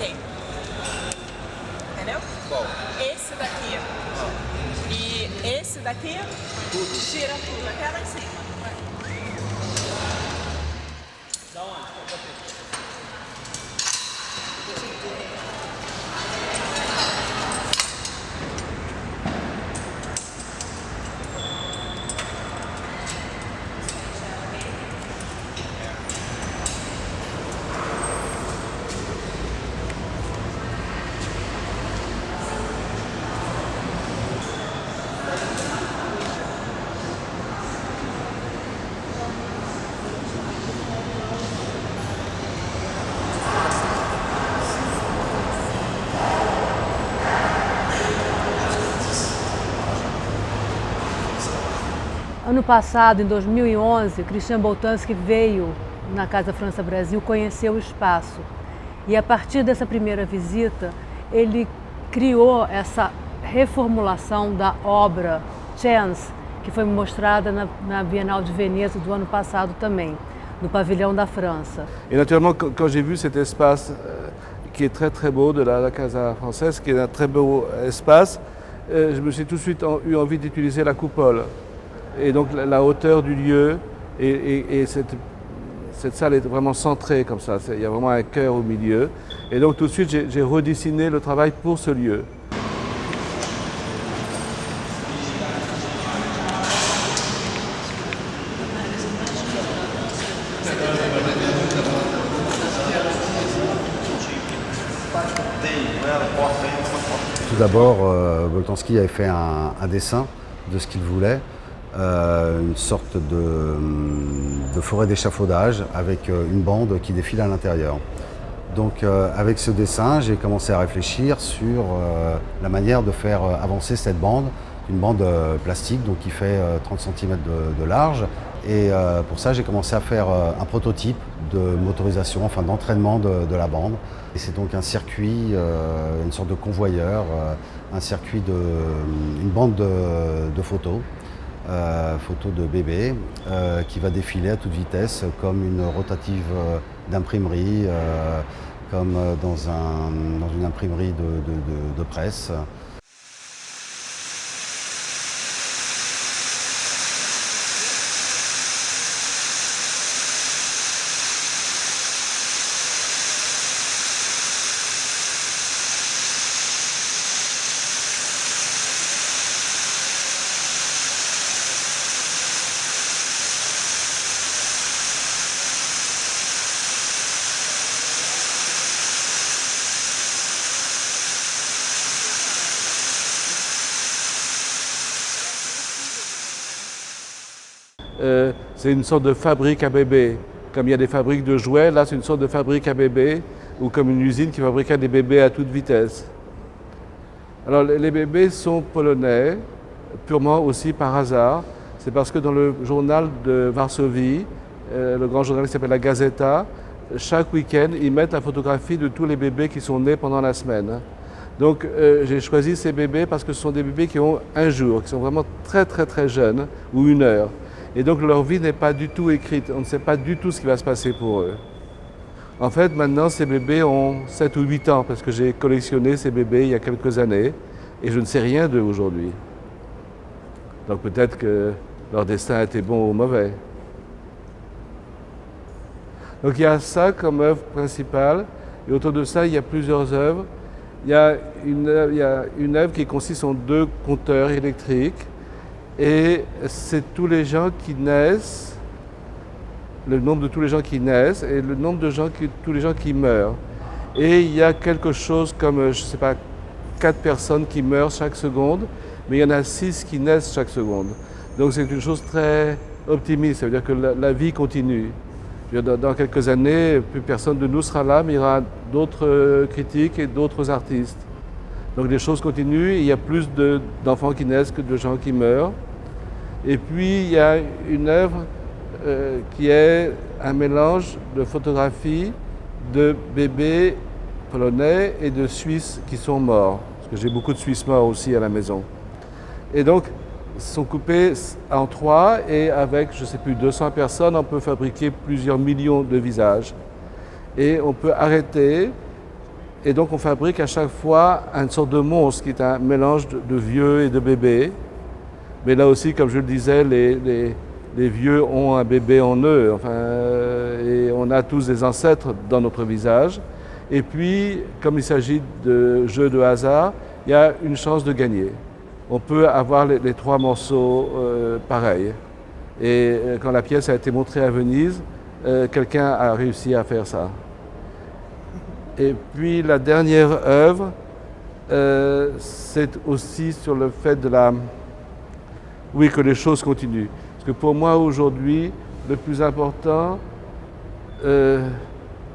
Ok. Entendeu? Qual? Esse daqui. E esse daqui, tira tudo até lá em cima. Da onde? Ano passado, em 2011, Christian Boltanski veio na Casa França Brasil conhecer o espaço. E a partir dessa primeira visita, ele criou essa reformulação da obra Chance, que foi mostrada na Bienal de Veneza do ano passado também, no pavilhão da França. Et naturellement, quand j'ai vu cet espace qui est très très beau de la Casa Française, qui est un très beau espace, je me suis tout de suite eu envie d'utiliser la coupole. Et donc la hauteur du lieu et cette salle est vraiment centrée comme ça, il y a vraiment un cœur au milieu. Et donc tout de suite j'ai redessiné le travail pour ce lieu. Tout d'abord, Boltanski avait fait un dessin de ce qu'il voulait, une sorte de forêt d'échafaudage avec une bande qui défile à l'intérieur. Donc avec ce dessin, j'ai commencé à réfléchir sur la manière de faire avancer cette bande, une bande plastique donc qui fait 30 cm de large. Et pour ça, j'ai commencé à faire un prototype de motorisation, enfin d'entraînement de la bande. Et c'est donc un circuit, une sorte de convoyeur, une bande de photos. Photos de bébés qui va défiler à toute vitesse comme une rotative d'imprimerie, comme dans une imprimerie de presse. C'est une sorte de fabrique à bébés. Comme il y a des fabriques de jouets, là c'est une sorte de fabrique à bébés, ou comme une usine qui fabriquait des bébés à toute vitesse. Alors les bébés sont polonais, purement aussi par hasard. C'est parce que dans le journal de Varsovie, le grand journal qui s'appelle la Gazeta, chaque week-end ils mettent la photographie de tous les bébés qui sont nés pendant la semaine. Donc j'ai choisi ces bébés parce que ce sont des bébés qui ont un jour, qui sont vraiment très très très jeunes, ou une heure. Et donc leur vie n'est pas du tout écrite, on ne sait pas du tout ce qui va se passer pour eux. En fait, maintenant, ces bébés ont 7 ou 8 ans, parce que j'ai collectionné ces bébés il y a quelques années, et je ne sais rien d'eux aujourd'hui. Donc peut-être que leur destin a été bon ou mauvais. Donc il y a ça comme œuvre principale, et autour de ça, il y a plusieurs œuvres. Il y a une œuvre qui consiste en 2 compteurs électriques, et c'est tous les gens qui naissent, le nombre de tous les gens qui naissent et le nombre de tous les gens qui meurent. Et il y a quelque chose comme, je ne sais pas, 4 personnes qui meurent chaque seconde, mais il y en a 6 qui naissent chaque seconde. Donc c'est une chose très optimiste, ça veut dire que la vie continue. Dans quelques années, plus personne de nous sera là, mais il y aura d'autres critiques et d'autres artistes. Donc les choses continuent, il y a plus d'enfants qui naissent que de gens qui meurent. Et puis il y a une œuvre qui est un mélange de photographies de bébés polonais et de Suisses qui sont morts. Parce que j'ai beaucoup de Suisses morts aussi à la maison. Et donc, ils sont coupés en 3 et avec, je ne sais plus, 200 personnes, on peut fabriquer plusieurs millions de visages. Et on peut arrêter Et donc on fabrique à chaque fois une sorte de monstre qui est un mélange de vieux et de bébés. Mais là aussi, comme je le disais, les vieux ont un bébé en eux. Enfin, et on a tous des ancêtres dans notre visage. Et puis, comme il s'agit de jeux de hasard, il y a une chance de gagner. On peut avoir les trois morceaux pareils. Et quand la pièce a été montrée à Venise, quelqu'un a réussi à faire ça. Et puis la dernière œuvre, c'est aussi sur le fait que les choses continuent. Parce que pour moi aujourd'hui, le plus important,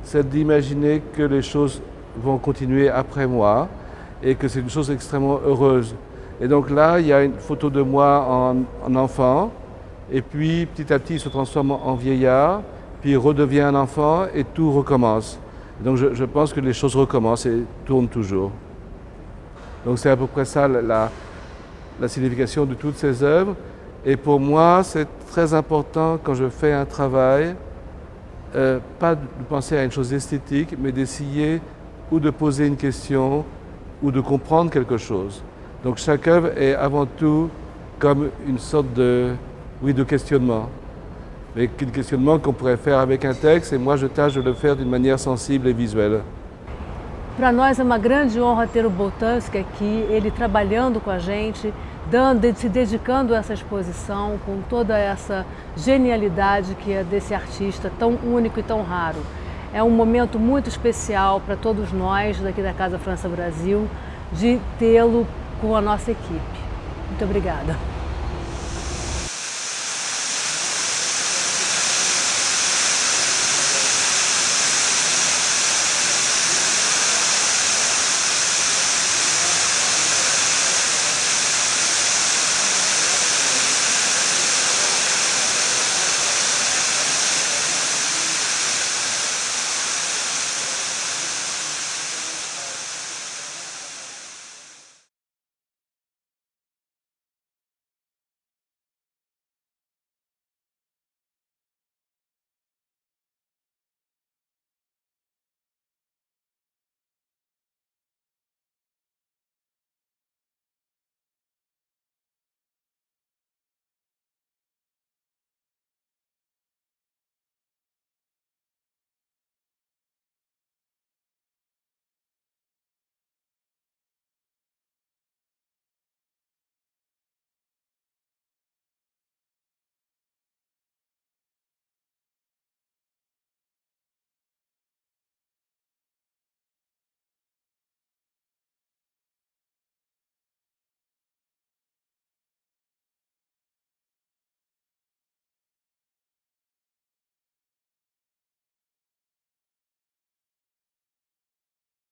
c'est d'imaginer que les choses vont continuer après moi et que c'est une chose extrêmement heureuse. Et donc là, il y a une photo de moi en enfant, et puis petit à petit, il se transforme en vieillard, puis il redevient un enfant et tout recommence. Donc je pense que les choses recommencent et tournent toujours. Donc c'est à peu près ça la signification de toutes ces œuvres. Et pour moi, c'est très important quand je fais un travail, pas de penser à une chose esthétique, mais d'essayer ou de poser une question ou de comprendre quelque chose. Donc chaque œuvre est avant tout comme une sorte de questionnement. Mais un questionnement qu'on pourrait faire avec un texte, et moi je tâche de le faire d'une manière sensible et visuelle. Para nós é uma grande honra ter o Boltanski aqui, ele trabalhando com a gente, se dedicando a essa exposição, com toda essa genialidade que é desse artista tão único e tão raro. É um momento muito especial para todos nós daqui da Casa França Brasil, de tê-lo com a nossa equipe. Muito obrigada.